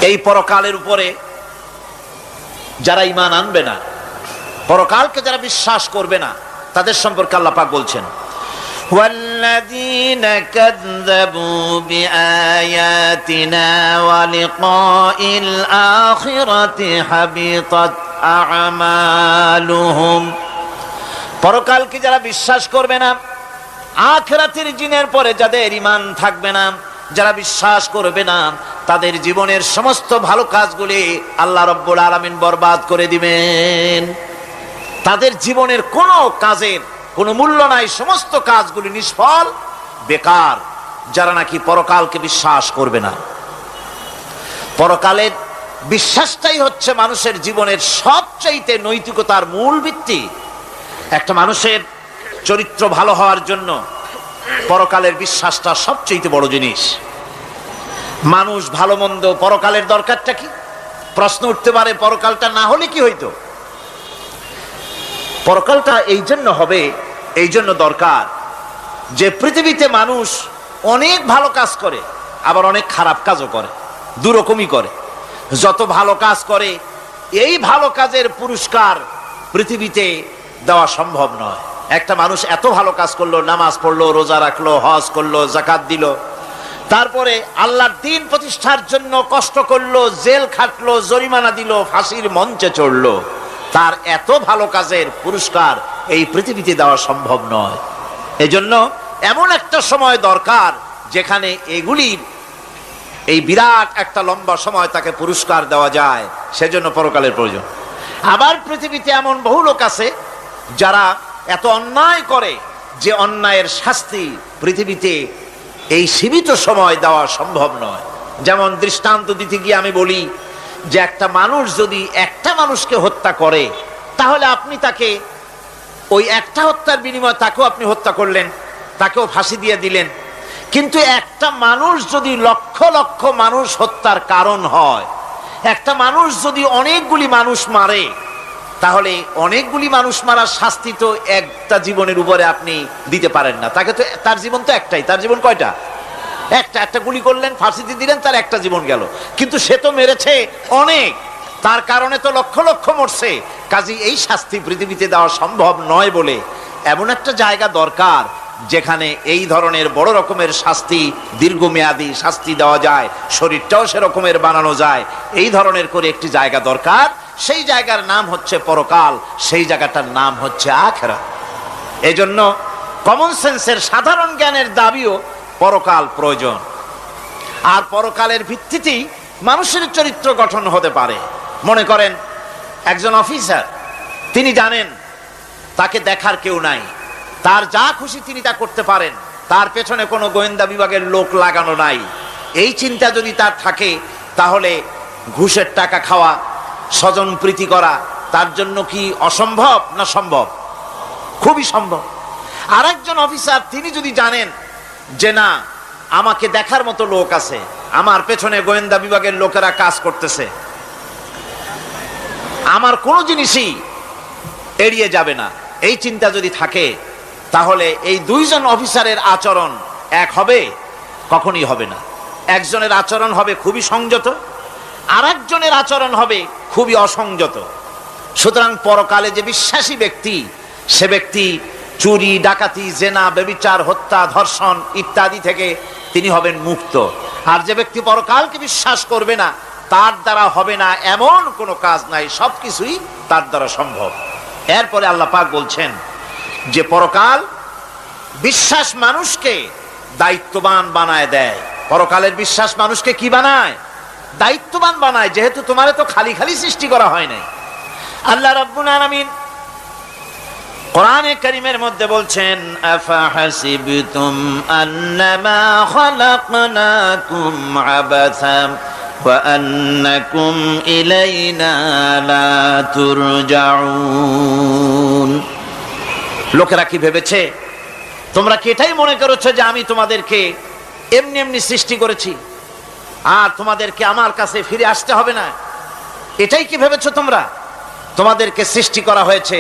এই পরকালের উপরে যারা ঈমান আনবে না, পরকালকে যারা বিশ্বাস করবে না, তাদের সম্পর্কে আল্লাহ পাক বলছেন والذين كذبوا بآياتنا ولقاء الآخرة حبطت أعمالهم। পরকালকে যারা বিশ্বাস করবে না, আখিরাতের দিনের পরে যাদের ঈমান থাকবে না, যারা বিশ্বাস করবে না, তাদের জীবনের সমস্ত ভালো কাজগুলি আল্লাহ রাব্বুল আলামিন বরবাদ করে দিবেন। তাদের জীবনের কোনো কাজের কোনো মূল্য নাই, সমস্ত কাজগুলি নিষ্ফল, বেকার, যারা নাকি পরকালকে বিশ্বাস করবে না। পরকালের বিশ্বাসটাই হচ্ছে মানুষের জীবনের সবচাইতে নৈতিকতার মূল ভিত্তি। একটা মানুষের চরিত্র ভালো হওয়ার জন্য পরকালের বিশ্বাসটা সবচাইতে বড় জিনিস। মানুষ ভালো মন্দ, পরকালের দরকারটা কি? প্রশ্ন উঠতে পারে, পরকালটা না হলে কি হইতো? পরকালটা এই জন্য হবে, এই জন্য দরকার যে পৃথিবীতে মানুষ অনেক ভালো কাজ করে, আবার অনেক খারাপ কাজও করে, দুরকমই করে। যত ভালো কাজ করে, এই ভালো কাজের পুরস্কার পৃথিবীতে দেওয়া সম্ভব নয়। একটা মানুষ এত ভালো কাজ করলো, নামাজ পড়লো, রোজা রাখলো, হজ করলো, যাকাত দিল, তারপরে আল্লাহর দ্বীন প্রতিষ্ঠার জন্য কষ্ট করলো, জেল খাটলো, জরিমানা দিল, ফাঁসির মঞ্চে চড়লো, তার এত ভালো কাজের পুরস্কার এই পৃথিবীতে দেওয়া সম্ভব নয়। এজন্য এমন একটা সময় দরকার যেখানে এগুলির এই বিরাট একটা লম্বা সময় তাকে পুরস্কার দেওয়া যায়, সেজন্য পরকালের প্রয়োজন। আবার পৃথিবীতে এমন বহু লোক আছে যারা এত অন্যায় করে যে অন্যায়ের শাস্তি পৃথিবীতে এই সীমিত সময় দেওয়া সম্ভব নয়। যেমন দৃষ্টান্ত দিতে গিয়ে আমি বলি যে একটা মানুষ যদি একটা মানুষকে হত্যা করে, তাহলে আপনি তাকে ওই একটা হত্যার বিনিময়ে তাকেও আপনি হত্যা করলেন, তাকেও ফাঁসি দিয়ে দিলেন। কিন্তু একটা মানুষ যদি লক্ষ লক্ষ মানুষ হত্যার কারণ হয়, একটা মানুষ যদি অনেকগুলি মানুষ মারে, তাহলে অনেকগুলি মানুষ মারার শাস্তি তো একটা জীবনের উপরে আপনি দিতে পারেন না। তাকে তো, তার জীবন তো একটাই, তার জীবন কয়টা? একটা গুলি করলেন, ফাঁসিতে দিলেন, তার একটা জীবন গেল। কিন্তু সে তো মেরেছে অনেক, তার কারণে তো লক্ষ লক্ষ মরছে। কাজী এই শাস্তি পৃথিবীতে দেওয়া সম্ভব নয় বলে এমন একটা জায়গা দরকার যেখানে এই ধরনের বড় রকমের শাস্তি, দীর্ঘমেয়াদী শাস্তি দেওয়া যায়, শরীরটাও সেরকমের বানানো যায়, এই ধরনের করে একটি জায়গা দরকার। সেই জায়গার নাম হচ্ছে পরকাল, সেই জায়গাটার নাম হচ্ছে আখিরাত। এজন্য কমন সেন্সের, সাধারণ জ্ঞানের দাবিও পরকাল প্রয়োজন। আর পরকালের ভিত্তিতেই মানুষের চরিত্র গঠন হতে পারে। মনে করেন একজন অফিসার, তিনি জানেন তাকে দেখার কেউ নাই, তার যা খুশি তিনি তা করতে পারেন, তার পেছনে কোনো গোয়েন্দা বিভাগের লোক লাগানো নাই। এই চিন্তা যদি তার থাকে, তাহলে ঘুষের টাকা খাওয়া, স্বজন প্রীতি করা তার জন্য কি অসম্ভব না সম্ভব? খুবই সম্ভব। আর একজন অফিসার, তিনি যদি জানেন যে না, আমাকে দেখার মতো লোক আছে, আমার পেছনে গোয়েন্দা বিভাগের লোকেরা কাজ করতেছে, আমার কোনো জিনিসই এড়িয়ে যাবে না, এই চিন্তা যদি থাকে, তাহলে এই দুইজন অফিসারের আচরণ এক হবে? কখনই হবে না। একজনের আচরণ হবে খুবই সংযত, আর একজনের আচরণ হবে খুবই অসংযত। সুতরাং পরকালে যে বিশ্বাসী ব্যক্তি, সে ব্যক্তি চুরি, ডাকাতি, জেনা, ব্যভিচার, হত্যা, ধর্ষণ ইত্যাদি থেকে তিনি হবেন মুক্ত। আর যে ব্যক্তি পরকালকে বিশ্বাস করবে না, তার দ্বারা হবে না এমন কোনো কাজ নাই, সবকিছুই তার দ্বারা সম্ভব। এরপরে আল্লাহ পাক বলছেন যে পরকাল বিশ্বাস মানুষকে দায়িত্ববান বানায় দেয়। পরকালের বিশ্বাস মানুষকে কি বানায়? দায়িত্ববান বানায়। যেহেতু তোমারে তো খালি খালি সৃষ্টি করা হয় নাই। আল্লাহ রাব্বুল আলামিন কোরআনে কারীমের মধ্যে বলছেন, আফাহাসিবতুম আন্নামা খালাকনাকুম আবাসা ওয়া আন্নাকুম ইলাইনা লা তুরজাউন। লোকেরা কি ভেবেছে? তোমরা কি এটাই মনে করেছো যে আমি তোমাদেরকে এমনি এমনি সৃষ্টি করেছি আর তোমাদেরকে আমার কাছে ফিরে আসতে হবে না? এটাই কি ভেবেছো তোমরা? তোমাদেরকে সৃষ্টি করা হয়েছে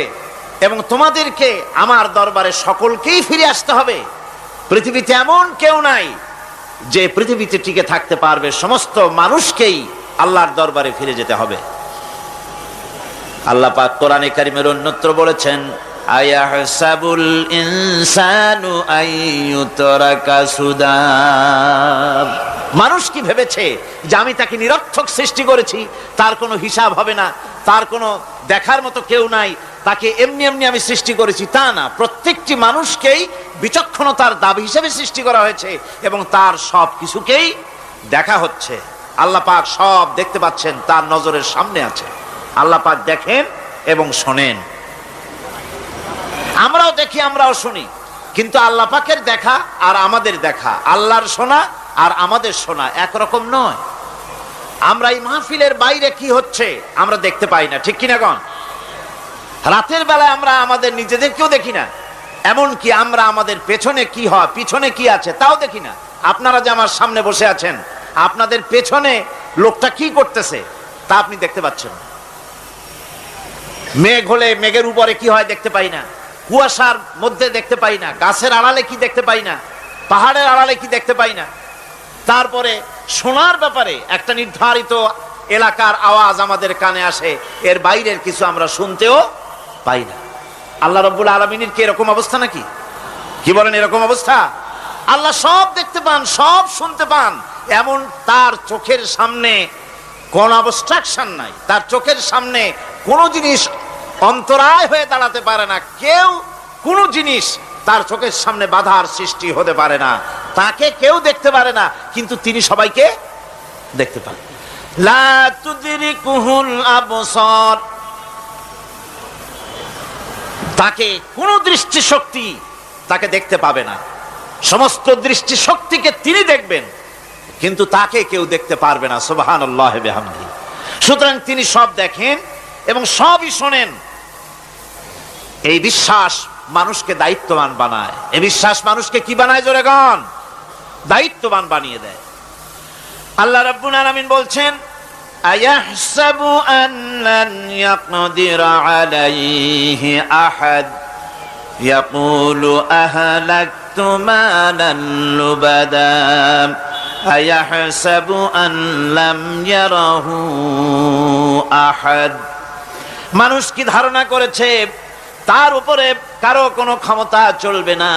এবং তোমাদেরকে আমার দরবারে সকলকেই ফিরে আসতে হবে। পৃথিবীতে এমন কেউ নাই যে পৃথিবীতে টিকে থাকতে পারবে। সমস্ত মানুষকেই আল্লাহর দরবারে ফিরে যেতে হবে। আল্লাহ পাক কোরআনে কারিমের অন্যত্র বলেছেন, আয়াহসাবুল ইনসানু আইয়ুতরাকা সুদা। মানুষ কি ভেবেছে যে আমি তাকে নিরর্থক সৃষ্টি করেছি, তার কোনো হিসাব হবে না, তার কোনো দেখার মতো কেউ নাই, তাকে এমনি এমনি আমি সৃষ্টি করেছি? তা না, প্রত্যেকটি মানুষকেই বিচক্ষণতার দাবি হিসেবে সৃষ্টি করা হয়েছে এবং তার সব কিছুকেই দেখা হচ্ছে। আল্লাহ পাক সব দেখতে পাচ্ছেন, তার নজরের সামনে আছে। আল্লাহ পাক দেখেন এবং শোনেন। আমরাও দেখি, আমরাও শুনি, কিন্তু আল্লাহ পাকের দেখা আর আমাদের দেখা, আল্লাহর শোনা আর আমাদের শোনা একরকম নয়। আমরা এই মাহফিলের বাইরে কি হচ্ছে আমরা দেখতে পাই না, ঠিক কিনা গণ? রাতের বেলায় আমরা আমাদের নিজেদেরকেও দেখি না, এমনকি আমরা আমাদের পেছনে কি হয়, পিছনে কি আছে তাও দেখি না। আপনারা যে আমার সামনে বসে আছেন, আপনাদের পেছনে লোকটা কি করতেছে তা আপনি দেখতে পাচ্ছেন না। মেঘ হলে মেঘের উপরে কি হয় দেখতে পাই না, কুয়াশার মধ্যে দেখতে পাই না, গাছের আড়ালে কি দেখতে পাই না, পাহাড়ের আড়ালে কি দেখতে পাই না। তারপরে শোনার ব্যাপারে একটা নির্ধারিত এলাকার আওয়াজ আমাদের কানে আসে, এর বাইরের কিছু আমরা শুনতেও পাই না। আল্লাহ রাব্বুল আলামিনের কি এরকম অবস্থা নাকি? কি বলেন, এরকম অবস্থা? আল্লাহ সব দেখতে পান, সব শুনতে পান, এমন তার চোখের সামনে কোন অবস্ট্রাকশন নাই, তার চোখের সামনে কোনো জিনিস অন্তরায় হয়ে দাঁড়াতে পারে না। কেউ কোনো জিনিস তার চোখের সামনে বাধার সৃষ্টি হতে পারে না। তাকে কেউ দেখতে পারে না, কিন্তু তিনি সবাইকে দেখতে পান। লা তুদরিকুহুল আবসার, তাকে কোনো দৃষ্টিশক্তি তাকে দেখতে পাবে না। সমস্ত দৃষ্টিশক্তিকে তিনি দেখবেন, কিন্তু তাকে কেউ দেখতে পারবে না। সুবহানাল্লাহ ওয়া বিহামদিহি। সুতরাং তিনি সব দেখেন এবং সবই শোনেন। এই বিশ্বাস মানুষকে দায়িত্ববান বানায়। এই বিশ্বাস মানুষকে কি বানায় জোরে গান? দায়িত্ববান বানিয়ে দেয়। আল্লাহ রাব্বুল আলামিন বলছেন, আয়াহসাবু আল্লান ইয়াকদিরা আলাইহি আহাদ ইয়াকুলু আহলাকতু মালান লুবাদা আয়াহসাবু আন লাম ইয়ারাহু আহাদ। মানুষ কি ধারণা করেছে তার উপরে কারো কোনো ক্ষমতা চলবে না?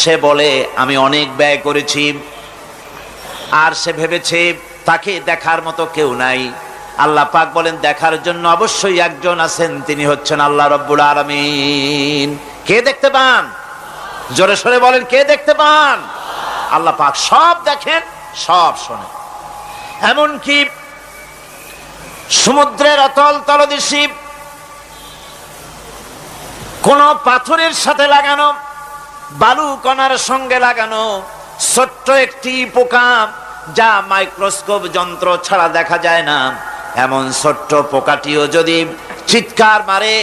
সে বলে আমি অনেক ব্যয় করেছি, আর সে ভেবেছে তাকে দেখার মতো কেউ নাই। আল্লাহ পাক বলেন, দেখার জন্য অবশ্যই একজন আছেন, তিনি হচ্ছেন আল্লাহ রাব্বুল আলামিন। কে দেখতে পান? জোরে সরে বলেন, কে দেখতে পান? আল্লাহ পাক সব দেখেন, সব শোনেন। এমনকি সমুদ্রের অতল তলদেশে কোন পাথরের সাথে লাগানো, বালু কণার সঙ্গে লাগানো ছোট্ট একটি পোকা, যা মাইক্রোস্কোপ যন্ত্র ছাড়া দেখা যায় না, এমন ছোট্ট পোকাটিও যদি চিৎকার মারে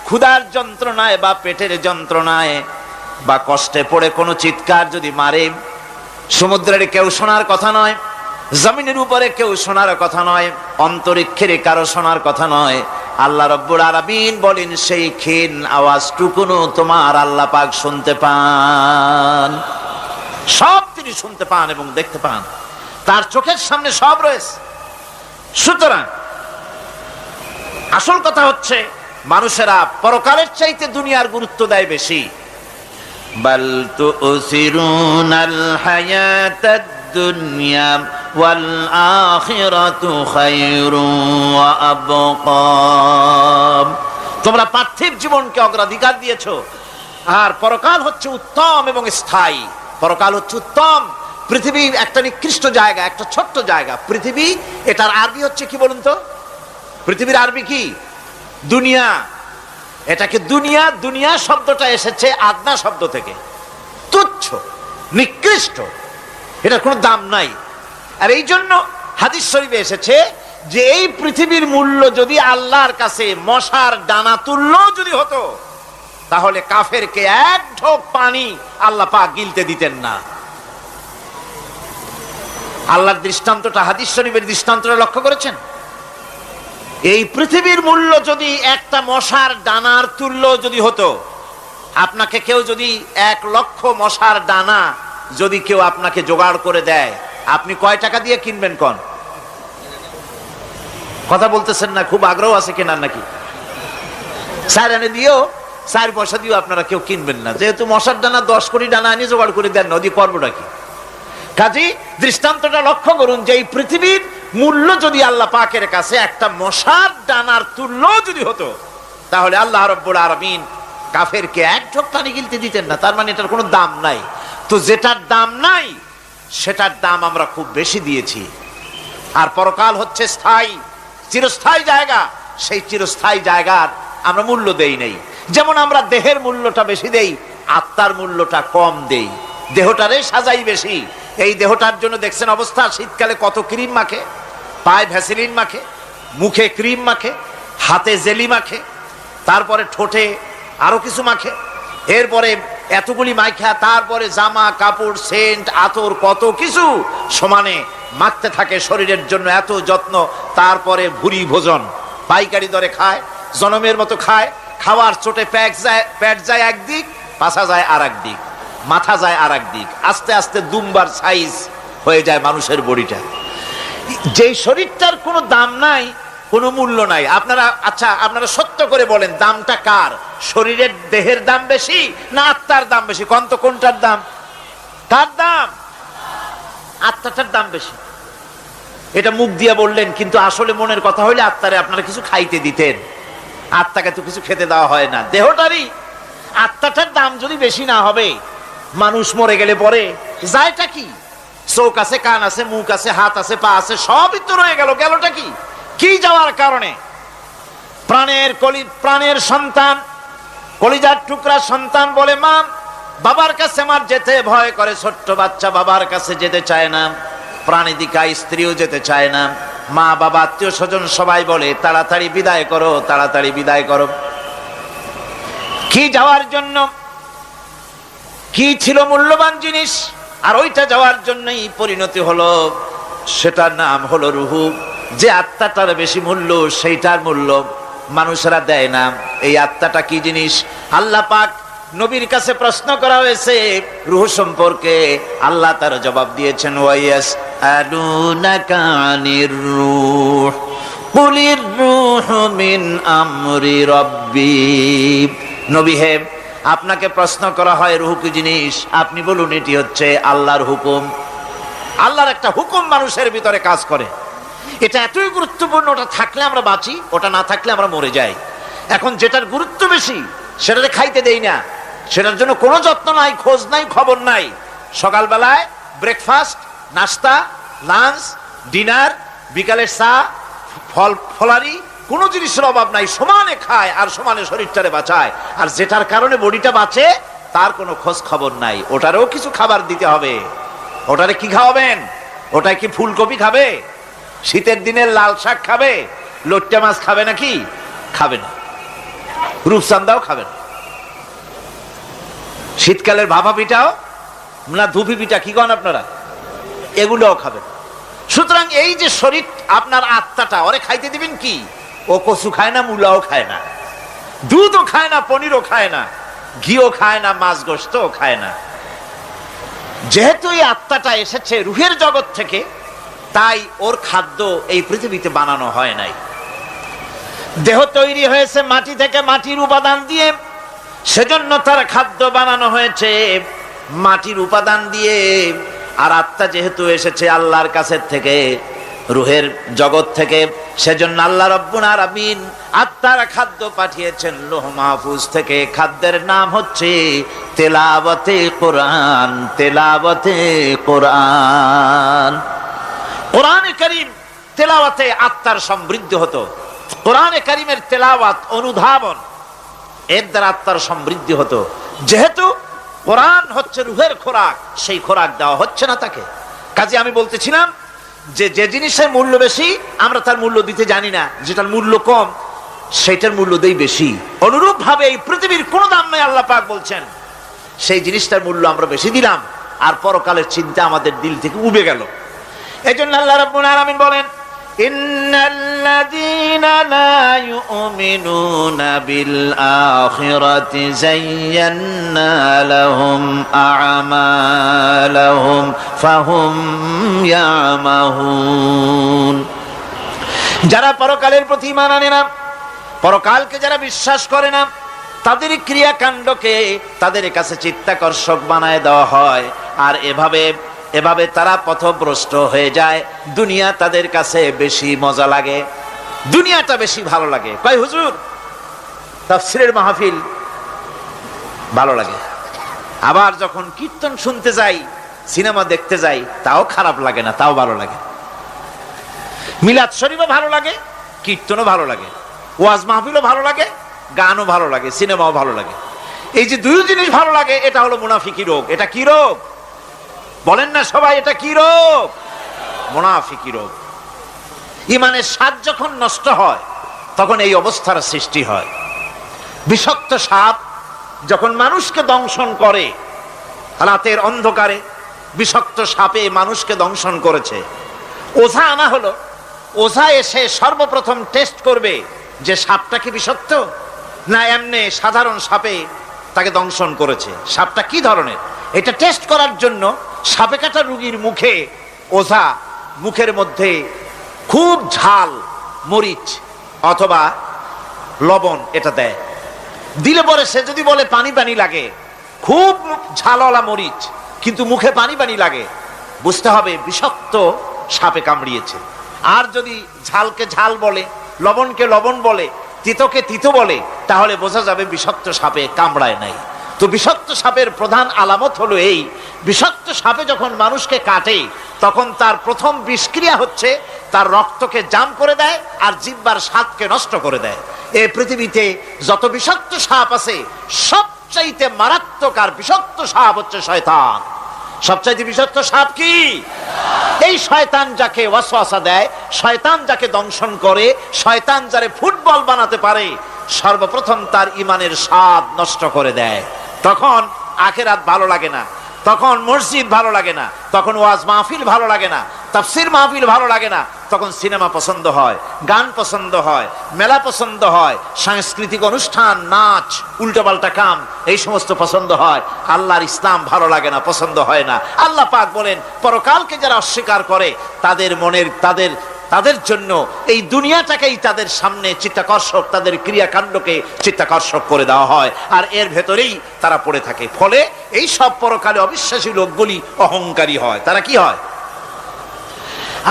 ক্ষুধার যন্ত্রণায় বা পেটের যন্ত্রণায় বা কষ্টে পড়ে কোনো চিৎকার যদি মারে, সমুদ্রের কেউ শোনার কথা নয়, জমিনের উপরে কেউ শোনার কথা নয়, অন্তরিক্ষের কারো শোনার কথা নয়। আল্লাহ রাব্বুল আলামিন বলেন, সেই ক্ষীণ আওয়াজটুকুনো তোমার আল্লাহ পাক শুনতে পান। সব তিনি শুনতে পান এবং দেখতে পান, তার চোখের সামনে সব রয়েছে। সুতরাং আসল কথা হচ্ছে, মানুষেরা পরকালের চাইতে দুনিয়ার গুরুত্ব দেয় বেশি। বাল তুসিরুনাল হায়াতাদ দুনিয়া ওয়াল আখিরাতু খায়রুন ওয়া আবকা। তোমরা পার্থিব জীবনকে অগ্রাধিকার দিয়েছো, আর পরকাল হচ্ছে উত্তম এবং স্থায়ী। পরকাল হচ্ছে উত্তম। পৃথিবী একটা নিকৃষ্ট জায়গা, একটা ছোট্ট জায়গা পৃথিবী। এটার আরবি হচ্ছে কি বলুন তো? পৃথিবীর আরবি কি? দুনিয়া। এটাকে দুনিয়া, দুনিয়া শব্দটা এসেছে আদনা শব্দ থেকে, তুচ্ছ, নিকৃষ্ট, এটার কোনো দাম নাই। আর এই জন্য হাদিস শরীফে এসেছে যে এই পৃথিবীর মূল্য যদি আল্লাহর কাছে মশার ডানা তুল্য যদি হতো, তাহলে কাফেরকে এক ঢোক পানি আল্লাহ পাক গিলতে দিতেন না। আল্লাহর দৃষ্টান্তটা, হাদিস শরীফের দৃষ্টান্তটা লক্ষ্য করেছেন? এই পৃথিবীর মূল্য যদি একটা মশার ডানার তুল্য যদি হতো, আপনাকে কেউ যদি 1 লক্ষ মশার ডানা যদি কেউ আপনাকে জোগাড় করে দেয়, আপনি কয় টাকা দিয়ে কিনবেন? কোন কথা বলতেছেন না, খুব আগ্রহ আছে কেনার নাকি? 4 আনে দিও, 4 পয়সা দিও আপনারা কেউ কিনবেন না, যেহেতু মশার ডানা 10 কোটি ডানা আনি জোগাড় করে দেন, নদী করবোটা কি? কাজী দৃষ্টান্তটা লক্ষ্য করুন যে এই পৃথিবীর মূল্য যদি আল্লাহ পাকের কাছে একটা মশার ডানার তুল্য যদি হতো, তাহলে আল্লাহ রাব্বুল আলামিন কাফেরকে এক ঢোক পানি গিলতে দিতেন না। তার মানে এটার কোনো দাম নাই। তো যেটার দাম নাই সেটার দাম আমরা খুব বেশি দিয়েছি। আর পরকাল হচ্ছে স্থায়ী, চিরস্থায়ী জায়গা, সেই চিরস্থায়ী জায়গার আমরা মূল্য দেই নাই। যেমন আমরা দেহের মূল্যটা বেশি দেই, আত্মার মূল্যটা কম দেই। দেহটারে সাজাই বেশি। এই দেহটার জন্য দেখছেন অবস্থা, শীতকালে কত ক্রিম মাখে, পায়ে ভ্যাসলিন মাখে, মুখে ক্রিম মাখে, হাতে জেলি মাখে, তারপরে ঠোঁটে আরো কিছু মাখে, এরপরে এতগুলি মাইখা তারপরে জামা কাপড় সেন্ট আতর কত কিছু সমানে মাখতে থাকে শরীরের জন্য, এত যত্ন। তারপরে ভুরি ভোজন পাইকারি দরে খায়, জনমের মতো খায়, খাওয়ার চোটে পেট যায় একদিক, পাছা যায় আর একদিক, মাথা যায় আর একদিক, আস্তে আস্তে দুমবার সাইজ হয়ে যায় মানুষের বডিটা। যেই শরীরটার কোনো দাম নাই, কোনো মূল্য নাই। আপনারা সত্য করে বলেন, দামটা কার? শরীরের দেহের দাম বেশি না আত্মার দাম বেশি? কোনটার দাম? কার দাম? আত্মাটার দাম বেশি। এটা মুখ দিয়ে বললেন, কিন্তু আসলে মনের কথা হইলে আত্মারে আপনারা কিছু খাইতে দিতেন। আত্মাকে তো কিছু খেতে দেওয়া হয় না, দেহটারই। আত্মাটার দাম যদি বেশি না হবে, মানুষ মরে গেলে পরে যায়টা কি? চোখ আছে, কান আছে, মুখ আছে, হাত আছে, পা আছে, সবই তো রয়ে গেল। গেলটা কি? কি যাওয়ার কারণে? প্রাণের সন্তান, কলিজার টুকরা সন্তান বলে, মা বাবার কাছে আমার যেতে ভয় করে। ছোট্ট বাচ্চা বাবার কাছে যেতে চায় না, প্রাণীদিকা স্ত্রীও যেতে চায় না। মা বাবা আত্মীয় স্বজন সবাই বলে, তাড়াতাড়ি বিদায় করো, তাড়াতাড়ি বিদায় করো। কি যাওয়ার জন্য? কি ছিল মূল্যবান জিনিস, আর ওইটা যাওয়ার জন্যই পরিণতি হলো, সেটার নাম হলো রুহু। যে আত্মাটার বেশি মূল্য, সেইটার মূল্য মানুষেরা দেয় না। এই আত্মাটা কি জিনিস? আল্লাহ পাক নবীর কাছে প্রশ্ন করা হয়েছে রূহ সম্পর্কে, আল্লাহ তার জবাব দিয়েছেন, ওয়াইয়াস আলুনাকা আনির রূহ কুলির রূহু মিন আমরি রাব্বি। নবী হে, আপনাকে প্রশ্ন করা হয় রূহ কি জিনিস, আপনি বলুন এটি হচ্ছে আল্লাহর হুকুম। আল্লাহর একটা হুকুম মানুষের ভিতরে কাজ করে। এটা এতই গুরুত্বপূর্ণ, ওটা থাকলে আমরা বাঁচি, ওটা না থাকলে আমরা মরে যাই। এখন যেটার গুরুত্ব বেশি সেটাতে খাইতে দেই না, সেটার জন্য কোনো যত্ন নাই, খোঁজ নাই, খবর নাই। সকালবেলায় ব্রেকফাস্ট, নাস্তা, লাঞ্চ, ডিনার, বিকালের চা, ফলারি, কোনো জিনিসের অভাব নাই, সমানে খায় আর সমানে শরীরটারে বাঁচায়। আর যেটার কারণে বডিটা বাঁচে তার কোনো খোঁজ খবর নাই। ওটারেও কিছু খাবার দিতে হবে। ওটারে কি খাওয়াবেন? ওটাই কি ফুলকপি খাবে? শীতের দিনে লাল শাক খাবে? লট্টা মাছ খাবে নাকি? খাবে না। রূপচান্দাও খাবে না। শীতকালের ভাপা পিঠাও না, ধুপি পিঠা কি কন আপনারা, এগুলোও খাবেন। সুতরাং এই যে শরীর, আপনার আত্মাটা, ওরে খাইতে দিবেন কি? ও কচু খায় না, মূলাও খায় না, দুধও খায় না, পনিরও খায় না, ঘিও খায় না, মাছ গোশতও খায় না। যেহেতু এই আত্মাটা এসেছে রুহের জগৎ থেকে, তাই ওর খাদ্য এই পৃথিবীতে বানানো হয় নাই। দেহ তৈরি হয়েছে মাটি থেকে, মাটির উপাদান দিয়ে, সেজন্য তার খাদ্য বানানো হয়েছে মাটির উপাদান দিয়ে। আর আত্মা যেহেতু এসেছে আল্লাহর কাছে থেকে, রুহের জগৎ থেকে, সেজন্য আল্লাহ রাব্বুল আলামিন আত্মার খাদ্য পাঠিয়েছেন লৌহ মাহফুজ থেকে। খাদ্যের নাম হচ্ছে তেলাওয়াতে কোরআন। তেলাওয়াতে কোরআন। কোরআনে কারীম তেলাওয়াতে আত্মার সমৃদ্ধি হতো। কোরআনে কারীমের তেলাওয়াত, অনুধাবন, এর দ্বারা আত্মার সমৃদ্ধি হতো। যেহেতু কোরআন হচ্ছে রুহের খোরাক, সেই খোরাক দেওয়া হচ্ছে না তাকে। কাজে আমি বলতেছিলাম যে যে জিনিসের মূল্য বেশি আমরা তার মূল্য দিতে জানি না, যেটার মূল্য কম সেটার মূল্য দেই বেশি। অনুরূপ ভাবে এই পৃথিবীর কোনো দাম নাই, আল্লাহ পাক বলছেন, সেই জিনিসটার মূল্য আমরা বেশি দিলাম, আর পরকালের চিন্তা আমাদের দিল থেকে উবে গেল। এই জন্য আল্লাহ রাব্বুল আলামিন বলেন, ইন্নাল্লাযীনা লা ইউমিনুনা বিল আখিরাতি যায়্যান্না লাহুম আ'মালাহুম ফাহুম ইয়ামাহুন। যারা পরকালের প্রতি ঈমান আনে না, পরকালকে যারা বিশ্বাস করে না, তাদের ক্রিয়াকাণ্ডকে তাদের কাছে চিত্তাকর্ষক বানায় দেওয়া হয়, আর এভাবে তারা পথভ্রষ্ট হয়ে যায়। দুনিয়া তাদের কাছে বেশি মজা লাগে, দুনিয়াটা বেশি ভালো লাগে। কয় হুজুর তাফসীরের মাহফিল ভালো লাগে, আবার যখন কীর্তন শুনতে যাই, সিনেমা দেখতে যাই, তাও খারাপ লাগে না, তাও ভালো লাগে। মিলাদ শরীফও ভালো লাগে, কীর্তনও ভালো লাগে, ওয়াজ মাহফিলও ভালো লাগে, গানও ভালো লাগে, সিনেমাও ভালো লাগে। এই যে দুই জিনিস ভালো লাগে, এটা হলো মুনাফিকি রোগ। এটা কি রোগ বলেন না সবাই? এটা কি রোগ? মুনাফিকি রোগ। ঈমানের স্বাদ যখন নষ্ট হয়, তখন এই অবস্থার সৃষ্টি হয়। বিষাক্ত সাপ যখন মানুষকে দংশন করে, রাতের অন্ধকারে বিষাক্ত সাপে মানুষকে দংশন করেছে, ওঝা আনা হলো। ওঝা এসে সর্বপ্রথম টেস্ট করবে যে সাপটা কি বিষাক্ত না এমনি সাধারণ সাপে তাকে দংশন করেছে, সাপটা কি ধরনের। এটা টেস্ট করার জন্য সাপে কাটা রোগীর মুখে ওঝা মুখের মধ্যে খুব ঝাল মরিচ অথবা লবণ এটা দেয়। দিলে পরে সে যদি বলে পানি পানি লাগে, খুব ঝালওয়ালা মরিচ কিন্তু মুখে পানি পানি লাগে, বুঝতে হবে বিষাক্ত সাপে কামড়িয়েছে। আর যদি ঝালকে ঝাল বলে, লবণকে লবণ বলে, তিতকে তিতো বলে, তাহলে বোঝা যাবে বিষাক্ত সাপে কামড়ায় নাই। তো বিষাক্ত সাপের প্রধান আলামত হলো এই, বিষাক্ত সাপে যখন মানুষকে কাটে, তখন তার প্রথম বিষক্রিয়া হচ্ছে তার রক্তকে জাম করে দেয় আর জিহ্বার স্বাদকে নষ্ট করে দেয়। এই পৃথিবীতে যত বিষাক্ত সাপ আছে, সবচাইতে মারাত্মক আর বিষাক্ত সাপ হচ্ছে শয়তান। সবচাইতে বিষাক্ত সাপ কি? এই শয়তান যাকে ওয়াসওয়াসা দেয়, শয়তান যাকে দংশন করে, শয়তান যারে ফুটবল বানাতে পারে, সর্বপ্রথম তার ঈমানের স্বাদ নষ্ট করে দেয়। তখন আখিরাত ভালো লাগে না, তখন মসজিদ ভালো লাগে না, তখন ওয়াজ মাহফিল ভালো লাগে না, তাফসীর মাহফিল ভালো লাগে না, তখন সিনেমা পছন্দ হয়, গান পছন্দ হয়, মেলা পছন্দ হয়, সাংস্কৃতিক অনুষ্ঠান, নাচ, উল্টোপাল্টা কাম, এই সমস্ত পছন্দ হয়। আল্লাহর ইসলাম ভালো লাগে না, পছন্দ হয় না। আল্লাহ পাক বলেন, পরকালকে যারা অস্বীকার করে, তাদের মনের তাদের জন্য এই দুনিয়াটাকেই তাদের সামনে চিত্তাকর্ষক, তাদের ক্রিয়াকাণ্ডকে চিত্তাকর্ষক করে দেওয়া হয়, আর এর ভেতরেই তারা পড়ে থাকে। ফলে এই সব পরকালে অবিশ্বাসী লোকগুলি অহংকারী হয়। তারা কি হয়?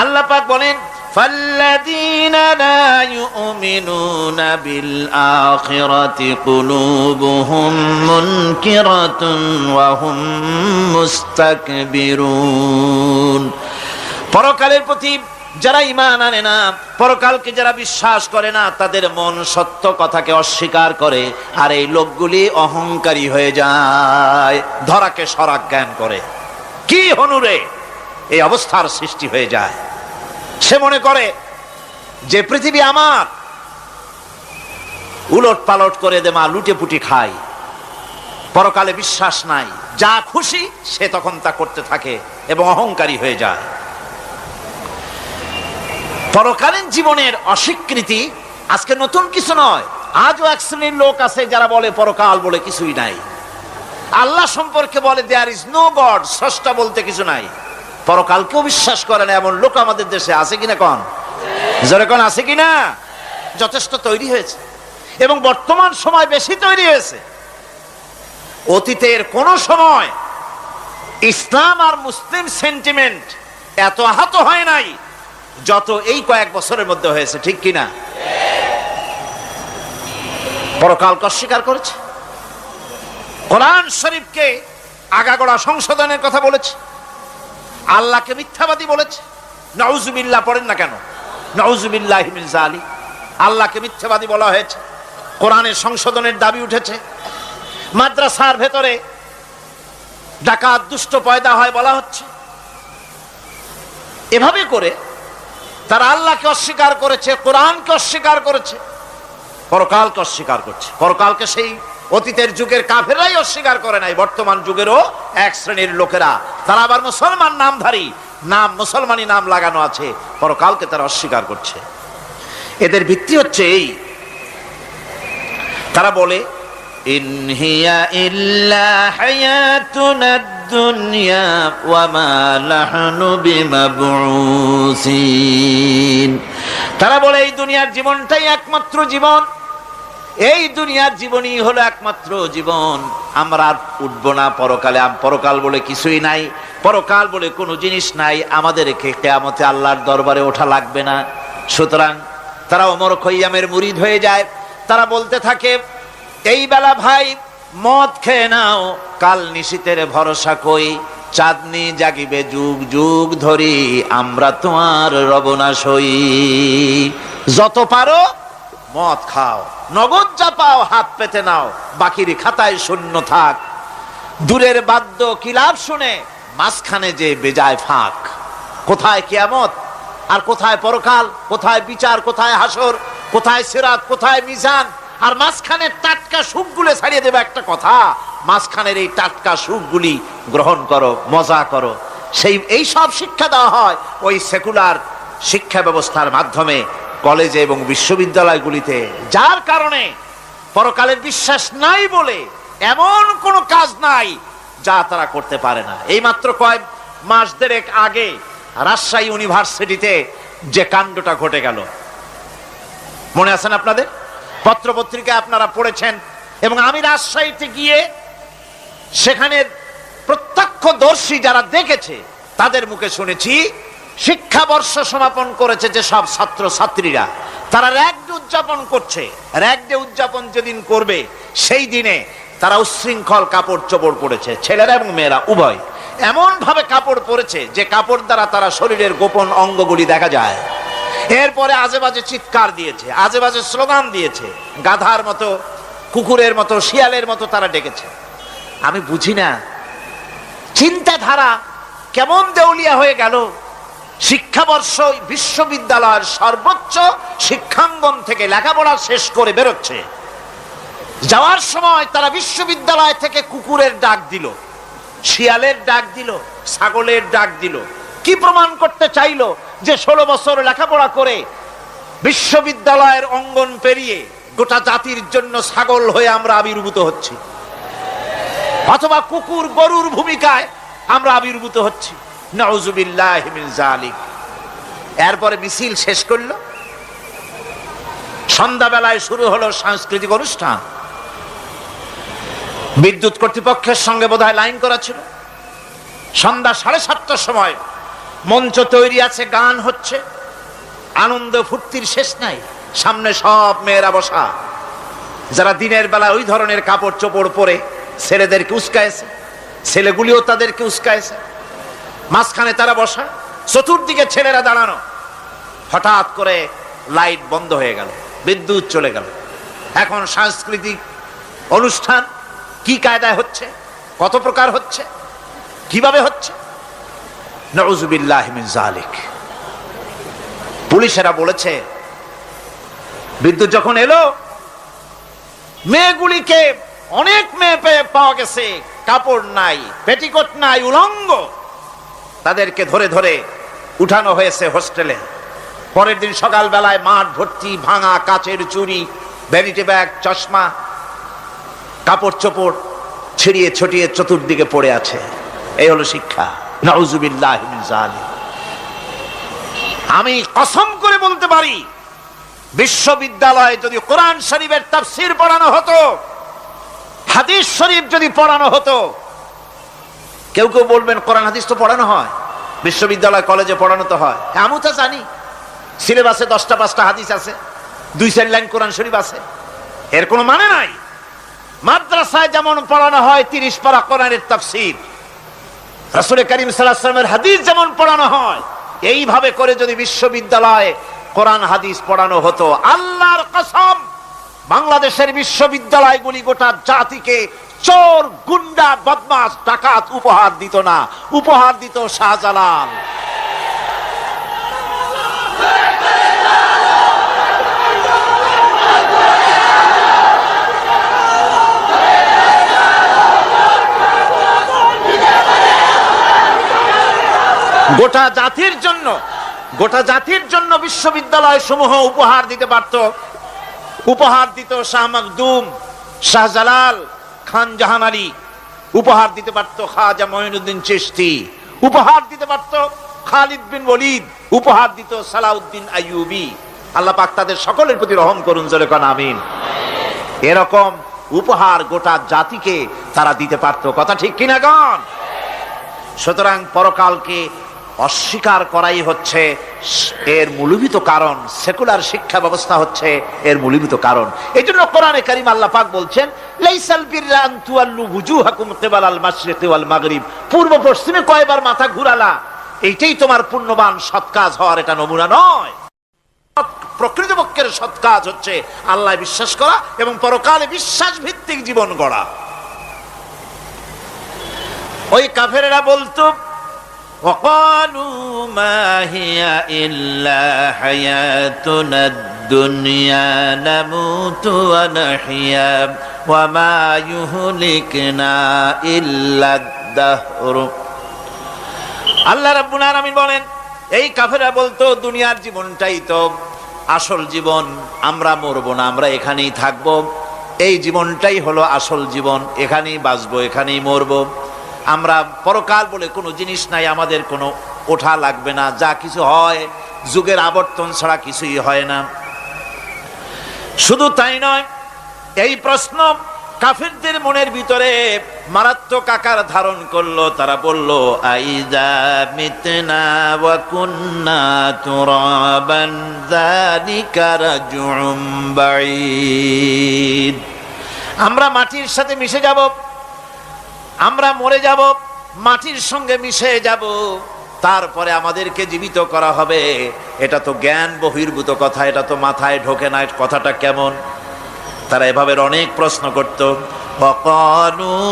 আল্লাহ পাক বলেন, فالذين لا يؤمنون بالآخرة قلوبهم منكرة وهم مستكبرون। পরকালের প্রতি যারা ঈমান আনে না, পরকালকে যারা বিশ্বাস করে না, তাদের মন সত্য কথাকে অস্বীকার করে, আর এই লোকগুলি অহংকারী হয়ে যায়, ধরাকে সরাক জ্ঞান করে। কি হনুরে এই অবস্থার সৃষ্টি হয়ে যায়। সে মনে করে যে পৃথিবী আমার, উলট পালট করে দে মা, লুটে পুটি খাই। পরকালে বিশ্বাস নাই, যা খুশি সে তখন তা করতে থাকে এবং অহংকারী হয়ে যায়। পরকালীন জীবনের অস্বীকৃতি আজকে নতুন কিছু নয়। আজও এক শ্রেণীর লোক আছে যারা বলে পরকাল বলে কিছুই নাই। আল্লাহ সম্পর্কে বলে দেয়ার ইজ নো গড, স্রষ্টা বলতে কিছু নাই। পরকালকেও বিশ্বাস করে না এমন লোক আমাদের দেশে আছে কিনা? কোন জোরে কোন আছে কিনা? যথেষ্ট তৈরি হয়েছে এবং বর্তমান সময় বেশি তৈরি হয়েছে। অতীতের কোন সময় ইসলাম আর মুসলিম সেন্টিমেন্ট এত আহত হয় নাই যত এই কয়েক বছরের মধ্যে হয়েছে, ঠিক কিনা? পরকালকে অস্বীকার করেছে, কোরআন শরীফকে আগাগোড়া সংশোধনের কথা বলেছে, আল্লাহকে মিথ্যাবাদী বলেছে। নাউজুবিল্লাহ পড়েন না কেন? নাউজুবিল্লাহি মিন যালিক। আল্লাহকে মিথ্যাবাদী বলা হয়েছে, কোরআনের সংশোধনের দাবি উঠেছে। মাদ্রাসার ভেতরে ডাকাত দুষ্ট পয়দা হয় বলা হচ্ছে। এভাবে করে তারা আল্লাহকে অস্বীকার করেছে, কোরআনকে অস্বীকার করেছে, পরকালকে অস্বীকার করছে। পরকালকে সেই অতীতের যুগের কাফেররাই অস্বীকার করে নাই, বর্তমান যুগেরও এক শ্রেণীর লোকেরা, তারা আবার মুসলমান নামধারী, নাম মুসলমানি নাম লাগানো আছে, পরকালকে তারা অস্বীকার করছে। এদের ভিত্তি হচ্ছে এই, তারা বলে ইন হিয়া ইল্লা হায়াতুনাদ দুনিয়া ওয়া মা নাহনু বিমাবউসিন। তারা বলে এই দুনিয়ার জীবনটাই একমাত্র জীবন, এই দুনিয়ার জীবনই হলো একমাত্র জীবন, আমরা আর উঠবো না পরকালে, পরকাল বলে কিছুই নাই, পরকাল বলে কোনো জিনিস নাই, আমাদেরকে কিয়ামতে আল্লাহর দরবারে ওঠা লাগবে না। সুতরাং তারা ওমর খৈয়ামের মুরিদ হয়ে যায়। তারা বলতে থাকে, এই বেলা ভাই মদ খেয়ে নাও, কাল নিশীতের ভরসা কই, চাঁদনি জাগিবে যুগ যুগ ধরি, আমরা তোমার রবনাশ হই। যত পারো মদ খাও, নগদ যা পাও হাত পেতে নাও, বাকির খাতায় শূন্য থাক। দূরের বাদ্য কি লাভ শুনে, মাঝখানে যে বেজায় ফাঁক। কোথায় কিয়ামত আর কোথায় পরকাল, কোথায় বিচার, কোথায় হাসর, কোথায় সিরাত, কোথায় মিজান, আর মাঝখানে টাটকা সুখগুলো ছাড়িয়ে দেবে একটা কথা, মাঝখানের এই টাটকা সুখগুলি গ্রহণ করো, মজা করো। এই সব শিক্ষা দেওয়া হয় ওই সেকুলার শিক্ষা ব্যবস্থার মাধ্যমে কলেজে এবং বিশ্ববিদ্যালয়গুলিতে, যার কারণে পরকালের বিশ্বাস নাই বলে এমন কোনো কাজ নাই যা তারা করতে পারে না। এই মাত্র কয়েক মাস দেড়েক আগে রাজশাহী ইউনিভার্সিটিতে যে কাণ্ডটা ঘটে গেল, মনে আছেন আপনাদের? পত্রপত্রিকায় আপনারা পড়েছেন। এবং আমি রাজশাহীতে গিয়ে সেখানে প্রত্যক্ষদর্শী যারা দেখেছে তাদের মুখে শুনেছি, শিক্ষাবর্ষ সমাপন করেছে যে সব ছাত্র ছাত্রীরা, তারা র‍্যাগ ডে উদযাপন করছে। র‍্যাগ ডে উদযাপন যেদিন করবে সেই দিনে তারা উচ্ছৃঙ্খল কাপড় চোপড় পরেছে, ছেলেরা এবং মেয়েরা উভয়, এমন ভাবে কাপড় পরেছে যে কাপড় দ্বারা তারা শরীরের গোপন অঙ্গগুলি দেখা যায়। এরপরে আজে বাজে চিৎকার দিয়েছে, আজে বাজে স্লোগান দিয়েছে, গাধার মতো, কুকুরের মতো, শিয়ালের মতো তারা ডেকেছে। আমি বুঝি না চিন্তাধারা কেমন দেউলিয়া হয়ে গেল। শিক্ষাবর্ষ বিশ্ববিদ্যালয়ের সর্বোচ্চ শিক্ষাঙ্গন থেকে লেখাপড়া শেষ করে বেরোচ্ছে, যাওয়ার সময় তারা বিশ্ববিদ্যালয় থেকে কুকুরের ডাক দিল, শিয়ালের ডাক দিল, ছাগলের ডাক দিল। কি প্রমাণ করতে চাইলো? যে 16 বছর লেখাপড়া করে বিশ্ববিদ্যালয়ের অঙ্গন পেরিয়ে গোটা জাতির জন্য ছাগল হয়ে আমরা আবির্ভূত হচ্ছি, অথবা কুকুর গরুর ভূমিকায় আমরা আবির্ভূত হচ্ছি। নাউযুবিল্লাহি মিন যালিক। এরপরে মিছিল শেষ করলো, সন্ধ্যাবেলায় শুরু হলো সাংস্কৃতিক অনুষ্ঠান। বিদ্যুৎ কর্তৃপক্ষের সঙ্গে বোধহয় লাইন করা ছিল। সন্ধ্যা 7:30টার সময় মঞ্চ তৈরি আছে, গান হচ্ছে, আনন্দ ফুর্তির শেষ নাই। সামনে সব মেয়েরা বসা, যারা দিনের বেলা ওই ধরনের কাপড় চোপড় পরে ছেলেদেরকে উস্কায়েছে, ছেলেগুলিও তাদেরকে উস্কায়েছে। মাঝখানে তারা বসা, চতুর্দিকে ছেলেরা দাঁড়ানো। হঠাৎ করে লাইট বন্ধ হয়ে গেল, বিদ্যুৎ চলে গেল। এখন সাংস্কৃতিক অনুষ্ঠান কি কায়দায় হচ্ছে, কত প্রকার হচ্ছে, কিভাবে হচ্ছে? নাউযুবিল্লাহি মিন যালিক। পুলিশেরা বলেছে বিদ্যুৎ যখন এলো, মেয়েগুলিকে অনেক মেয়ে পাওয়া গেছে, কাপড় নাই, পেটিকোট নাই, উলঙ্গ, তাদেরকে ধরে ধরে উঠানো হয়েছে হোস্টেলে। পরের দিন সকালবেলায় মাঠ ভর্তি ভাঙা কাচের চুড়ি, ভ্যানিটি ব্যাগ, চশমা, কাপড় চোপড় ছিড়িয়ে ছড়িয়ে চতুর্দিকে পড়ে আছে। এই হলো শিক্ষা। নাউযুবিল্লাহি মিন যালিক। আমি কসম করে বলতে পারি, বিশ্ববিদ্যালয়ে যদি কোরআন শরীফের তাফসীর পড়ানো হতো, হাদিস শরীফ যদি পড়ানো হতো, কেউ কেউ বলবেন কোরআন হাদিস তো পড়ানো হয়, বিশ্ববিদ্যালয় কলেজে পড়ানো তো হয়। আমি তো জানি সিলেবাসে 10টা 5টা হাদিস আছে, 2-4 লাইন কোরআন শরীফ আছে, এর কোনো মানে নাই। মাদ্রাসায় যেমন পড়ানো হয় 30 পারা কোরআনের তাফসীর, রাসূল করিম সাল্লাল্লাহু আলাইহি ওয়াসাল্লামের হাদিস যেমন পড়ানো হয়, এইভাবে করে যদি বিশ্ববিদ্যালয়ে কোরআন হাদিস পড়ানো হতো, আল্লাহর কসম বাংলাদেশের বিশ্ববিদ্যালয়গুলি গোটা জাতিকে চোর, গুন্ডা, বদমাশ, ডাকাত উপহার দিত না, উপহার দিত শাহজালাল। গোটা জাতির জন্য বিশ্ববিদ্যালয় সমূহ উপহার দিতে পারত। উপহার দিত শাহ মখদুম, শাহজালাল, খান জাহান আলী, উপহার দিতে পারত খাজা মঈনুদ্দিন চিশতি, উপহার দিতে পারত খালিদ বিন ওলীদ, উপহার দিত সালাউদ্দিন আইয়ুবী। আল্লাহ পাক তাদের সকলের প্রতি রহম করুন, জোরে কোন আমিন। এরকম উপহার গোটা জাতিকে তারা দিতে পারতো, কথা ঠিক কিনা গণ? সুতরাং পরকালকে অস্বীকার করাই হচ্ছে এর মূলভূত কারণ, সেকুলার শিক্ষা ব্যবস্থা হচ্ছে এর মূলভূত কারণ। এই জন্য কোরআনে কারীম আল্লাহ পাক বলছেন, লাইসাল বিররা আন তুওয়াল্লু ওয়ুজুহাকুম কিবালাল মাশরিকি ওয়াল মাগরিব, পূর্ব পশ্চিমে কয়বার মাথা ঘুরালা, এইটাই তোমার পুণ্যবান সৎ কাজ হওয়ার এটা নমুনা নয়। প্রকৃতপক্ষের সৎ কাজ হচ্ছে আল্লাহ বিশ্বাস করা এবং পরকালে বিশ্বাস ভিত্তিক জীবন গড়া। ওই কাফেরেরা বলতো, وقالوا ما هي إلا حياتنا الدنيا نموت ونحيا وما يهلكنا إلا الدهر। আল্লাহ রাব্বুল আলামিন বলেন, এই কাফেররা বলতো দুনিয়ার জীবনটাই তো আসল জীবন, আমরা মরবো না, আমরা এখানেই থাকবো, এই জীবনটাই হলো আসল জীবন, এখানেই বাঁচবো, এখানেই মরবো, আমরা পরকাল বলে কোনো জিনিস নাই, আমাদের কোনো ওঠা লাগবে না, যা কিছু হয় যুগের আবর্তন ছাড়া কিছুই হয় না। শুধু তাই নয়, এই প্রশ্ন কাফিরদের মনের ভিতরে মারাত্মক আকার ধারণ করলো। তারা বলল, আইযা মিতনা ওয়া কুন্না তুরাবান যালিকা রাজউম বাঈদ। আমরা মাটির সাথে মিশে যাব, আমরা মরে যাব, মাটির সঙ্গে মিশে যাব, তারপরে আমাদেরকে জীবিত করা হবে, এটা তো জ্ঞান বহির্ভূত কথা, এটা তো মাথায় ঢোকে না, কথাটা কেমন? তারা এভাবে অনেক প্রশ্ন করত। وقالوا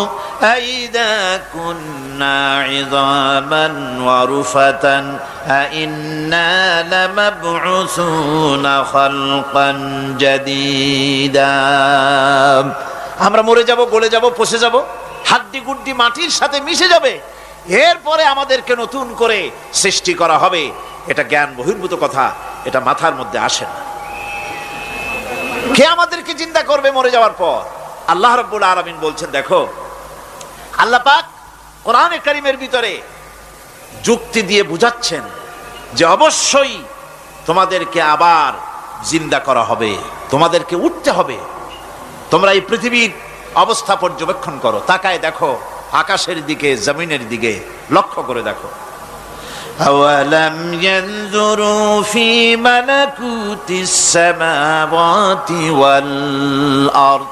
أئذا كنا عظاما ورفتا أئنا لمبعوثون خلقا جديدا। আমরা মরে যাব, গলে যাব, পচে যাব, হাড্ডি গুড্ডি মাটির সাথে মিশে যাবে, এরপরে আমাদেরকে নতুন করে সৃষ্টি করা হবে, এটা জ্ঞান বহির্ভূত কথা, এটা মাথার মধ্যে আসে না। কে আমাদেরকে চিন্তা করবে মরে যাওয়ার পর? আল্লাহ রাব্বুল আলামিন বলছেন, দেখো আল্লাহ পাক কোরআনে কারীমের ভিতরে যুক্তি দিয়ে বুঝাচ্ছেন যে অবশ্যই তোমাদেরকে আবার জিন্দা করা হবে, তোমাদেরকে উঠতে হবে। তোমরা এই পৃথিবীর অবস্থা পর্যবেক্ষণ করো, তাকায় দেখো আকাশের দিকে, জমিনের দিকে লক্ষ্য করে দেখো। أولم ينظروا في ملكوت السماوات والأرض।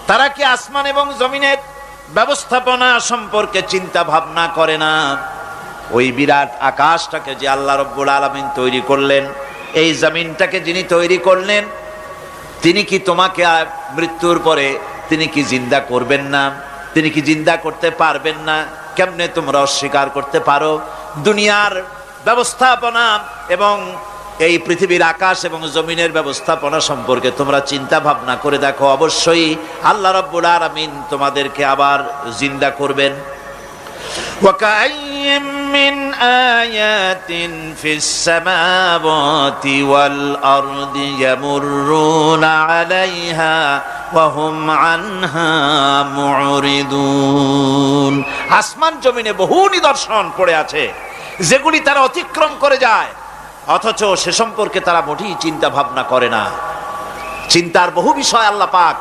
তারা কি আসমান এবং জমিনের ব্যবস্থাপনা সম্পর্কে চিন্তা ভাবনা করে না? ওই বিরাট আকাশটাকে যে আল্লাহ রাব্বুল আলামিন তৈরি করলেন, এই জমিনটাকে যিনি তৈরি করলেন, তিনি কি তোমাকে মৃত্যুর পরে তিনি কি জিন্দা করবেন না? তিনি কি জিন্দা করতে পারবেন না? কেমনে তোমরা অস্বীকার করতে পারো? দুনিয়ার ব্যবস্থাপনা এবং এই পৃথিবীর আকাশ এবং জমিনের ব্যবস্থাপনা সম্পর্কে তোমরা চিন্তা ভাবনা করে দেখো, অবশ্যই আল্লাহ রাব্বুল আলামিন তোমাদেরকে আবার জিন্দা করবেন। وكأي من آيات في السماوات والأرض يمرون عليها وهم عنها معرضون। আসমান জমিনে বহু নিদর্শন পড়ে আছে যেগুলি তারা অতিক্রম করে যায়, অথচ সে সম্পর্কে তারা মোটেই চিন্তা ভাবনা করে না। চিন্তার বহু বিষয় আল্লাহ পাক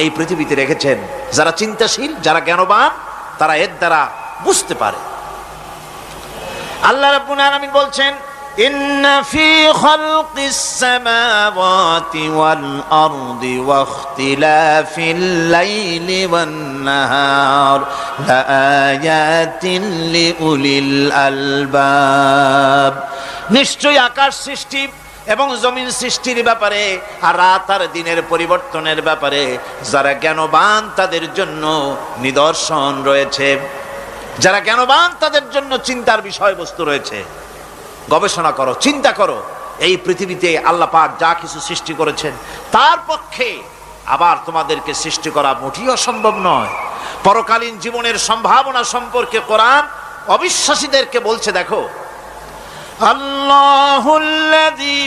এই পৃথিবীতে রেখেছেন। যারা চিন্তাশীল, যারা জ্ঞানবান, তারা এর দ্বারা বুঝতে পারে। আল্লাহ রাব্বুল আলামিন বলছেন, ইন্না ফি খালকিস সামাওয়াতি ওয়াল আরদি ওয়া ইখতিলাফিল লাইলি ওয়ান নাহার লাআয়াতিন লিউলিল আলবাব। নিশ্চয়ই আকাশ সৃষ্টি এবং জমিন সৃষ্টির ব্যাপারে আর রাত আর দিনের পরিবর্তনের ব্যাপারে যারা জ্ঞানবান তাদের জন্য নিদর্শন রয়েছে। যারা জ্ঞানবান তাদের জন্য চিন্তার বিষয়বস্তু রয়েছে। গবেষণা করো, চিন্তা করো, এই পৃথিবীতে আল্লাহ পাক যা কিছু সৃষ্টি করেছেন তার পক্ষে আবার তোমাদেরকে সৃষ্টি করা মোটেই অসম্ভব নয়। পরকালীন জীবনের সম্ভাবনা সম্পর্কে কোরআন অবিশ্বাসীদেরকে বলছে, দেখো আল্লাহুল্লাযী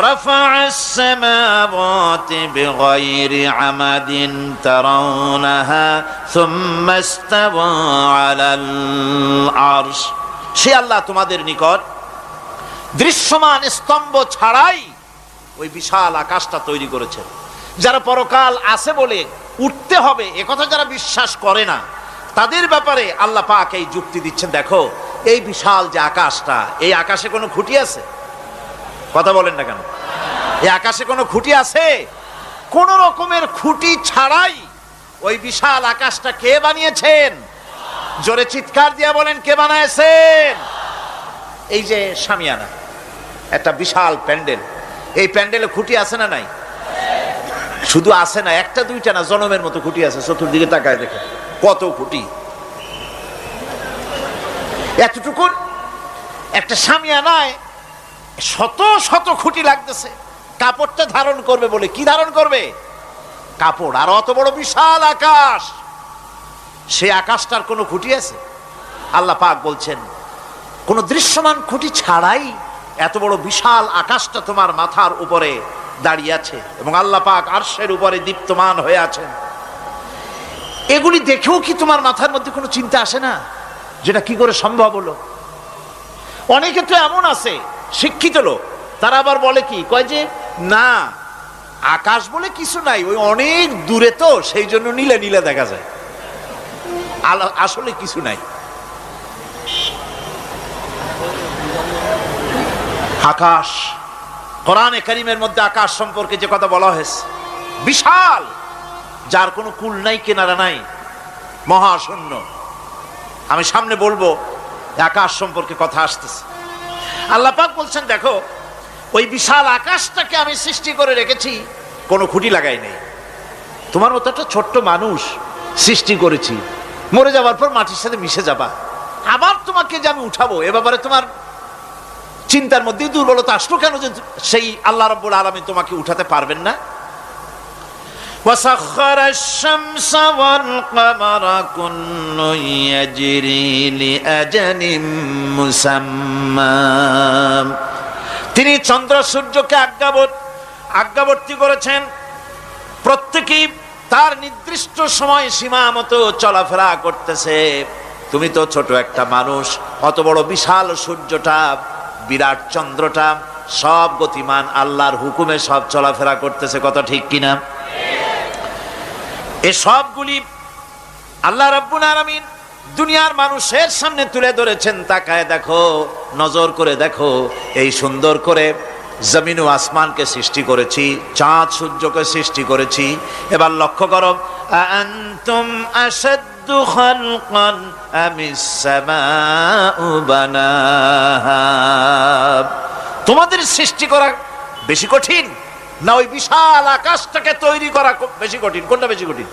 রাফা'আস সামাওয়াতি বিগাইরি আমাদিন তারাউনাহা সুম্মা ইসতাওয়া আলাল আরশ। সে আল্লাহ তোমাদের নিকট দৃশ্যমান স্তম্ভ ছাড়াই ওই বিশাল আকাশটা তৈরি করেছেন। যারা পরকাল আছে বলে উঠতে হবে একথা যারা বিশ্বাস করে না, তাদের ব্যাপারে আল্লাহ পাক এই যুক্তি দিচ্ছেন, দেখো এই বিশাল যে আকাশটা, এই আকাশে কোনো খুঁটি আছে? কথা বলেন না কেন? এই আকাশে কোনো খুঁটি আছে? কোন রকমের খুঁটি ছাড়াই ওই বিশাল আকাশটা কে বানিয়েছেন? জোরে চিৎকার দিয়ে বলেন, কে বানাইছেন? এই যে শামিয়ানা, একটা বিশাল প্যান্ডেল, এই প্যান্ডেলে খুঁটি আছে না নাই? শুধু আছে না, একটা দুইটা না, জনমের মতো খুঁটি আছে। চতুর্দিকে তাকায় দেখে কত খুঁটি। এতটুকু একটা শামিয়ানায় শত শত খুঁটি লাগতেছে কাপড়টা ধারণ করবে বলে। কি ধারণ করবে? কাপড়। আর অত বড় বিশাল আকাশ, সে আকাশটার কোনো খুঁটি আছে? আল্লাহ পাক বলছেন কোন দৃশ্যমান খুঁটি ছাড়াই এত বড় বিশাল আকাশটা তোমার মাথার উপরে দাঁড়িয়ে আছে এবং আল্লাহ পাক আরশের উপরে দীপ্তমান হয়ে আছেন। এগুলি দেখেও কি তোমার মাথার মধ্যে কোনো চিন্তা আসে না যেটা কি করে সম্ভব হলো? অনেকে তো এমন আছে শিক্ষিত লোক, তারা আবার বলে কি, কয় যে না আকাশ বলে কিছু নাই, ওই অনেক দূরে তো সেই জন্য নীলে নীলে দেখা যায়, আসলে কিছু নাই। আকাশ, কোরআনে কারীমের মধ্যে আকাশ সম্পর্কে যে কথা বলা হয়েছে, বিশাল, যার কোনো কুল নাই কিনারা নাই, মহাশূন্য। আমি সামনে বলবো আকাশ সম্পর্কে কথা আসতেছে। আল্লাহ পাক বলছেন দেখো ওই বিশাল আকাশটাকে আমি সৃষ্টি করে রেখেছি, কোনো খুঁটি লাগাই নেই। তোমার মতো একটা ছোট্ট মানুষ সৃষ্টি করেছি, মরে যাওয়ার পর মাটির সাথে মিশে যাবা, আবার তোমাকে যে আমি উঠাবো এ ব্যাপারে তোমার চিন্তার মধ্যে দুর্বলতা আসলো কেন যে সেই আল্লাহ রাব্বুল আলামিন তোমাকে উঠাতে পারবেন না? وسخر الشمس والقمر كل يجري لأجل مسمى। তিনি চন্দ্র সূর্যকে আজ্ঞাবর্তী করেছেন, প্রত্যেকেই তার নির্দিষ্ট সময় সীমা মতো চলাফেরা করতেছে। তুমি তো ছোট একটা মানুষ, অত বড় বিশাল সূর্যটা, বিরাট চন্দ্রটা সব গতিমান, আল্লাহর হুকুমে সব চলাফেরা করতেছে, কত ঠিক কিনা? এই সবগুলি আল্লাহ রাব্বুল আলামিন দুনিয়ার মানুষের সামনে তুলে ধরেছেন। তাকায় দেখো, নজর করে দেখো, এই সুন্দর করে জমিন ও আসমানকে সৃষ্টি করেছি, চাঁদ সূর্যকে সৃষ্টি করেছি। এবার লক্ষ্য করো, আনতুম আশাদ্দু খালকান আমিস সামাউ বানাহা। তোমাদের সৃষ্টি করা বেশি কঠিন না ওই বিশাল আকাশটাকে তৈরি করা বেশি কঠিন? কোনটা বেশি কঠিন?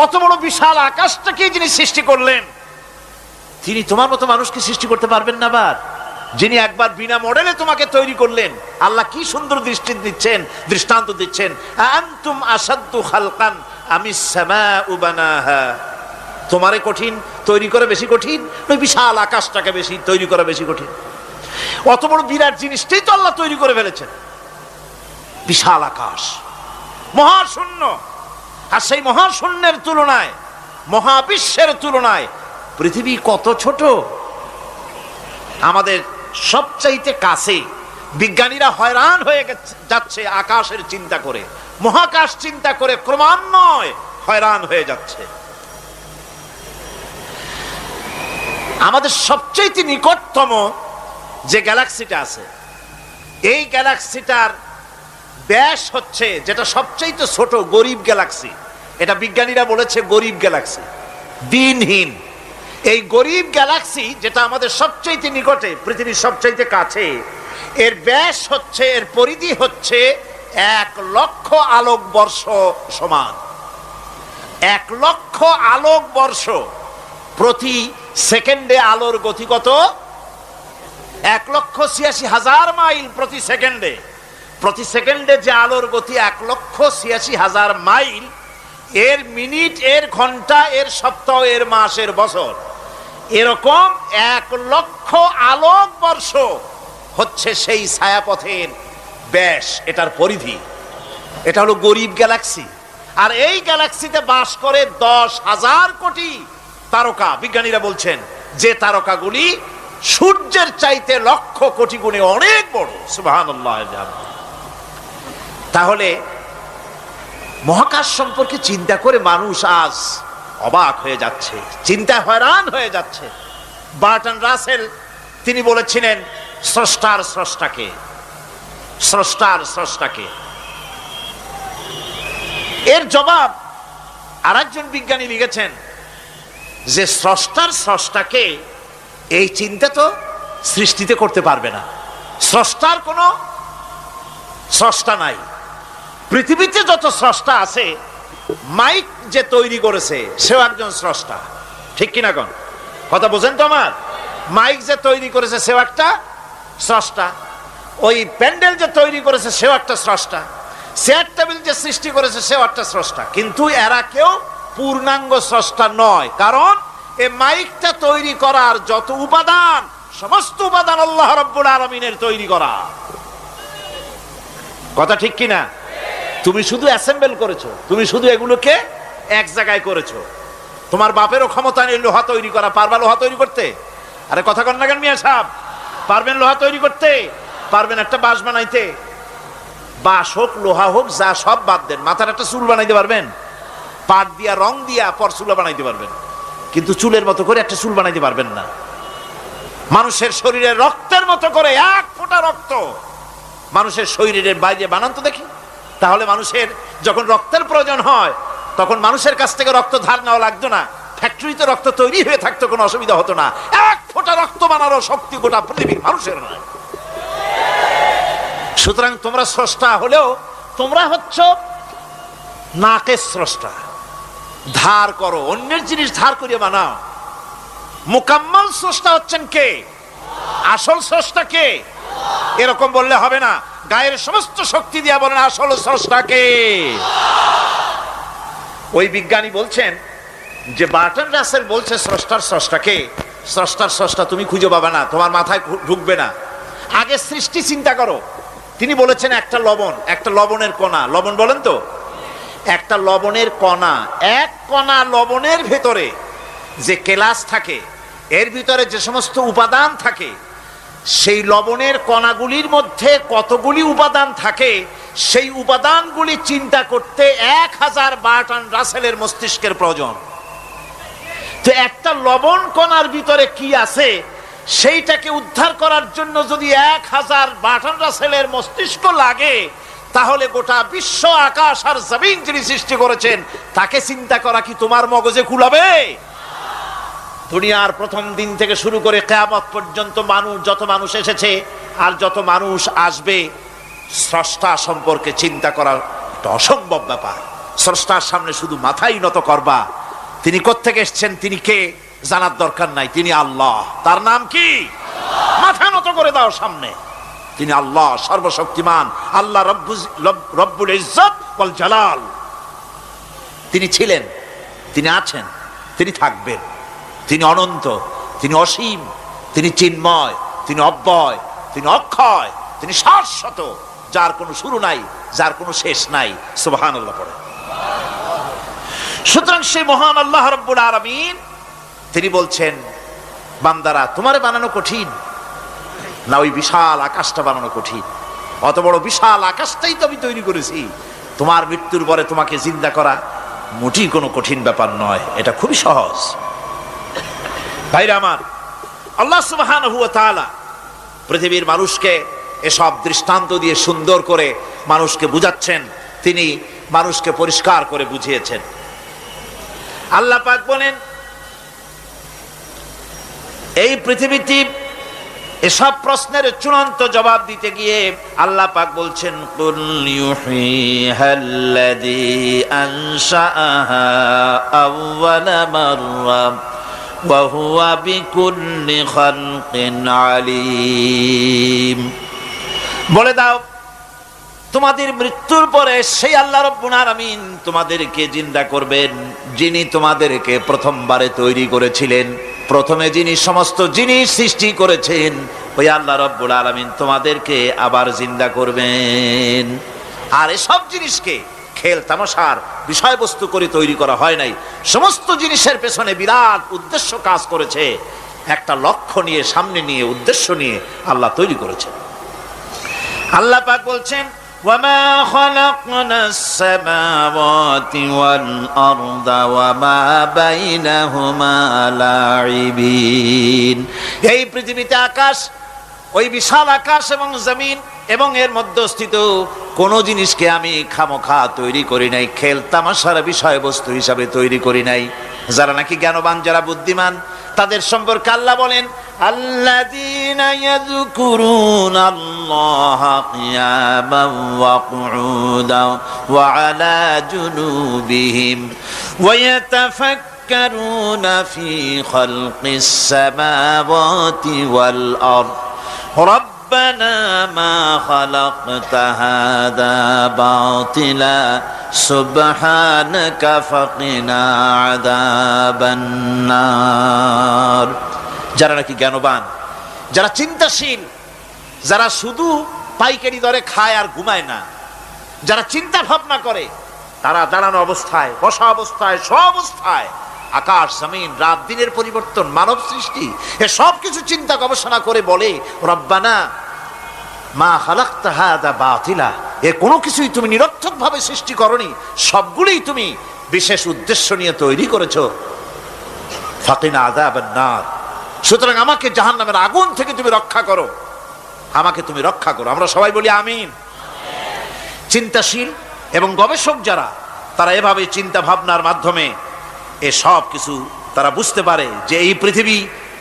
অত বড় বিশাল আকাশটাকে যিনি সৃষ্টি করলেন, তিনি তোমার মতো মানুষকে সৃষ্টি করতে পারবেন না? আবার যিনি একবার বিনা মডেলে তোমাকে তৈরি করলেন, আল্লাহ কি সুন্দর দৃষ্টান্ত দিচ্ছেন, আনতুম আশাদ্দু খালকান আমিস সামাউ বানাহা। তোমারে কঠিন তৈরি করা বেশি কঠিন, ওই বিশাল আকাশটাকে বেশি তৈরি করা বেশি কঠিন? অত বড় বিরাট জিনিসটাই তো আল্লাহ তৈরি করে ফেলেছেন, বিশাল আকাশ, মহাশূন্য। আর সেই মহাশূন্যের তুলনায়, মহাবিশ্বের তুলনায় পৃথিবী কত ছোট। আমাদের সবচাইতে কাছে। বিজ্ঞানীরা হয়রান হয়ে যাচ্ছে আকাশের চিন্তা করে, মহাকাশ চিন্তা করে ক্রমান্বয়ে হয়রান হয়ে যাচ্ছে। আমাদের সবচাইতে নিকটতম যে গ্যালাক্সিটা আছে, এই গ্যালাক্সিটার ব্যাস হচ্ছে, যেটা সবচাইতে ছোট, গরিব গ্যালাক্সি, এটা বিজ্ঞানীরা বলেছে গরিব গ্যালাক্সি, দিনহীন। এই গরিব গ্যালাক্সি যেটা আমাদের সবচাইতে নিকটে, পৃথিবীর সবচাইতে কাছে, এর ব্যাস হচ্ছে, এর পরিধি হচ্ছে 1,00,000 আলোকবর্ষ সমান। 1,00,000 আলোকবর্ষ। প্রতি সেকেন্ডে আলোর গতি কত? 1,86,000 মাইল প্রতি সেকেন্ডে। প্রতি সেকেন্ডে যে আলোর গতি 1,86,000 মাইল, এর মিনিট, এর ঘন্টা, এর সপ্তাহ, এর মাস, এর বছর, এরকম 1,00,000 আলোকবর্ষ হচ্ছে সেই ছায়াপথের ব্যাস, এটার পরিধি। এটা হলো গরিব গ্যালাক্সি। আর এই গ্যালাক্সিতে বাস করে 10,000 কোটি তারকা। বিজ্ঞানীরা বলছেন যে তারকাগুলি সূর্যের চাইতে লক্ষ কোটি গুণে অনেক বড়। সুবহানাল্লাহ। তাহলে মহাকাশ সম্পর্কে চিন্তা করে মানুষ আজ অবাক হয়ে যাচ্ছে, চিন্তা হয়রান হয়ে যাচ্ছে। বার্টন রাসেল তিনি বলেছিলেন স্রষ্টার স্রষ্টাকে, স্রষ্টার স্রষ্টাকে। এর জবাব আরেকজন বিজ্ঞানী লিখেছেন যে স্রষ্টার স্রষ্টাকে এই চিন্তা তো সৃষ্টিতে করতে পারবে না। স্রষ্টার কোনো স্রষ্টা নাই। পৃথিবীতে যত স্রষ্টা আছে, মাইক যে তৈরি করেছে সেও একজন স্রষ্টা, ঠিক কিনা কোন কথা বোঝেন তো আমার? মাইক যে তৈরি করেছে সেও একটা স্রষ্টা, ওই প্যান্ডেল যে তৈরি করেছে সেও একটা স্রষ্টা, চেয়ার টেবিল যে সৃষ্টি করেছে সেও একটা স্রষ্টা। কিন্তু এরা কেউ পূর্ণাঙ্গ স্রষ্টা নয়, কারণ এই মাইকটা তৈরি করার যত উপাদান, সমস্ত উপাদান আল্লাহ রাব্বুল আলামিনের তৈরি করা। কথা ঠিক কিনা? তুমি শুধু অ্যাসেম্বল করেছো, তুমি শুধু এগুলোকে এক জায়গায় করেছো। তোমার বাপেরও ক্ষমতা নেই লোহা তৈরি করা। পারবা লোহা তৈরি করতে? আরে কথা কন না কেন মিয়া সাহেব? পারবেন লোহা তৈরি করতে? পারবেন একটা বাঁশ বানাইতে? বাঁশ হোক লোহা হোক যা সব বাদ দেন, মাথার একটা চুল বানাইতে পারবেন? পাট দিয়া রং দিয়া পরচুলা বানাইতে পারবেন, কিন্তু চুলের মতো করে একটা চুল বানাইতে পারবেন না। মানুষের শরীরে রক্তের মতো করে এক ফোঁটা রক্ত মানুষের শরীরের বাইরে বানান তো দেখি। তাহলে মানুষের যখন রক্তের প্রয়োজন হয় তখন মানুষের কাছ থেকে রক্ত ধার নেওয়া লাগতো না, ফ্যাক্টরিতে রক্ত তৈরি হয়ে থাকতো, কোনো অসুবিধা হতো না। এক ফোঁটা রক্ত বানানোর শক্তি গোটা পৃথিবীর মানুষের নয়। সুতরাং তোমরা স্রষ্টা হলেও তোমরা হচ্ছ নাকের স্রষ্টা। ধার করো, অন্যের জিনিস ধার করিয়ে বানাও। মুকাম্মাল স্রষ্টা হচ্ছেন কে? আসল স্রষ্টা কে? এরকম বললে হবে না, গায়ের সমস্ত শক্তি দিয়ে বলেন আসল স্রষ্টা কে? ওই বিজ্ঞানী বলছেন যে বার্টন রাসেল বলছে স্রষ্টার স্রষ্টাকে। স্রষ্টার স্রষ্টা তুমি খুঁজে পাবে না, তোমার মাথায় ঢুকবে না। আগে সৃষ্টি চিন্তা করো। তিনি বলেছেন একটা লবণ, একটা লবণের কণা, লবণ বলেন তো, একটা লবণের কণা, এক কণা লবণের ভেতরে যে কেলাস থাকে, এর ভিতরে যে সমস্ত উপাদান থাকে, সেই লবণের কণাগুলির মধ্যে কতগুলি উপাদান থাকে, সেই উপাদানগুলি চিন্তা করতে 1000 বার্টন রাসেলের মস্তিষ্কের প্রয়োজন। তো একটা লবণ কণার ভিতরে কি আছে সেইটাকে উদ্ধার করার জন্য যদি 1000 বার্টন রাসেলের মস্তিষ্ক লাগে, তাহলে গোটা বিশ্ব আকাশ আর জমিন যিনি সৃষ্টি করেছেন তাকে চিন্তা করা কি তোমার মগজে কুলাবে? দুনিয়ার প্রথম দিন থেকে শুরু করে কিয়ামত পর্যন্ত মানুষ, যত মানুষ এসেছে আর যত মানুষ আসবে, স্রষ্টা সম্পর্কে চিন্তা করা একটা অসম্ভব ব্যাপার। স্রষ্টার সামনে শুধু মাথাই নত করবা। তিনি কোত্থেকে এসেছেন, তিনি কে জানার দরকার নাই। তিনি আল্লাহ। তার নাম কি? মাথা নত করে দাও সামনে। তিনি আল্লাহ, সর্বশক্তিমান আল্লাহ, রব্বুল ইজ্জত ওয়াল জালাল। তিনি ছিলেন, তিনি আছেন, তিনি থাকবেন। তিনি অনন্ত, তিনি অসীম, তিনি চিন্ময়, তিনি অব্যয়, তিনি অক্ষয়, তিনি শাশ্বত, যার কোনো শুরু নাই, যার কোনো শেষ নাই। সুবহানাল্লাহ পড়ে। সুতরাং সেই মহান আল্লাহ রাব্বুল আলামিন তিনি বলছেন, বান্দারা তোমারে বানানো কঠিন না ওই বিশাল আকাশটা বানানো কঠিন? অত বড় বিশাল আকাশটাই তো আমি তৈরি করেছি। তোমার মৃত্যুর পরে তোমাকে জিন্দা করা মোটেই কোনো কঠিন ব্যাপার নয়, এটা খুবই সহজ। ভাইরা আমার, আল্লাহ সুবহানাহু ওয়া তাআলা পৃথিবীর মানুষকে এসব দৃষ্টান্ত দিয়ে সুন্দর করে মানুষকে বুঝাচ্ছেন। তিনি মানুষকে পরিষ্কার করে বুঝিয়েছেন। আল্লাহ পাক বলেন, এই পৃথিবীতে এসব প্রশ্নের চূড়ান্ত জবাব দিতে গিয়ে আল্লাহ পাক বলছেন, কুল ইউহিহাল্লাযী আনশাআহা আউওয়ালা মাররা ওয়া হুয়া বিকুল্লি খালকিন আলীম। বলে দাও, তোমাদের মৃত্যুর পরে সেই আল্লাহ রাব্বুল আলামিন তোমাদেরকে জিন্দা করবেন, যিনি তোমাদেরকে প্রথমবারে তৈরি করেছিলেন। প্রথমে যিনি সমস্ত জিনিস সৃষ্টি করেছেন, ওই আল্লাহ রাব্বুল আলামিন তোমাদেরকে আবার জিন্দা করবেন। আর এসব জিনিসকে খেল তামাশার বিষয়বস্তু করে তৈরি করা হয় নাই। সমস্ত জিনিসের পেছনে বিরাট উদ্দেশ্য কাজ করেছে। একটা লক্ষ্য নিয়ে, সামনে নিয়ে, উদ্দেশ্য নিয়ে আল্লাহ তৈরি করেছেন। আল্লাহ পাক বলছেন ওয়ামা খালাকনাস সামাওয়াতি ওয়াল আরদা ওয়ামা বাইনাহুমা লাইবিন। এই পৃথিবীতে আকাশ, ওই বিশাল আকাশ এবং জমিন এবং এর মধ্যস্থিত কোন জিনিসকে আমি খামোখা তৈরি করি নাই, খেল তামাশার বিষয়বস্তু হিসাবে তৈরি করি নাই। যারা নাকি জ্ঞানবান, যারা বুদ্ধিমান, তাদের সম্পর্কে আল্লাহ বলেন আল্লাযীনা ইয়াযকুরুনাল্লাহা কিয়ামান ওয়া কুউদান ওয়া আলা জুনুবিহিম ওয়া ইয়াতাফাক্কারুনা ফি খালকিস সামাওয়াতি ওয়াল আরদ ربنا ما خلقت هذا باطلا سبحانك فقنا عذاب النار। যারা নাকি জ্ঞানবান, যারা চিন্তাশীল, যারা শুধু পাইকারি দরে খায় আর ঘুমায় না, যারা চিন্তা ভাবনা করে, তারা দাঁড়ানো অবস্থায়, বসা অবস্থায়, সব অবস্থায় আকাশ জমিন, রাত দিনের পরিবর্তন, মানব সৃষ্টি, এ সব কিছু চিন্তা গবেষণা করে বলে রব্বানা মা খালাকতা হাযা বাতিলা, এ কোনো কিছুই তুমি নিরর্থক ভাবে সৃষ্টি করনি, সবগুলোই তুমি বিশেষ উদ্দেশ্য নিয়ে তৈরি করেছো। ফাকিনা আযাবান নার, সুতরাং আমাকে জাহান্নামের আগুন থেকে তুমি রক্ষা করো, আমাকে তুমি রক্ষা করো। আমরা সবাই বলি আমিন। চিন্তাশীল এবং গবেষক যারা, তারা এভাবে চিন্তা ভাবনার মাধ্যমে এ সব কিছু তারা বুঝতে পারে যে এই পৃথিবী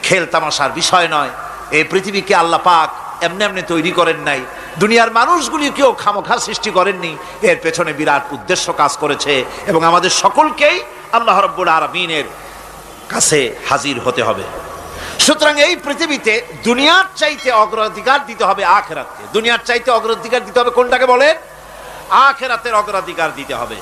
খেল তামাশার বিষয় নয়। এই পৃথিবীকে আল্লাহ পাক এমনি এমনি তৈরি করেন নাই, দুনিয়ার মানুষগুলিকেও খামোখা সৃষ্টি করেননি, এর পেছনে বিরাট উদ্দেশ্য কাজ করেছে এবং আমাদের সকলকেই আল্লাহ রাব্বুল আলামিনের কাছে হাজির হতে হবে। সুতরাং এই পৃথিবীতে দুনিয়ার চাইতে অগ্রাধিকার দিতে হবে আখিরাতকে। দুনিয়ার চাইতে অগ্রাধিকার দিতে হবে কোনটাকে বলেন? আখিরাতের অগ্রাধিকার দিতে হবে।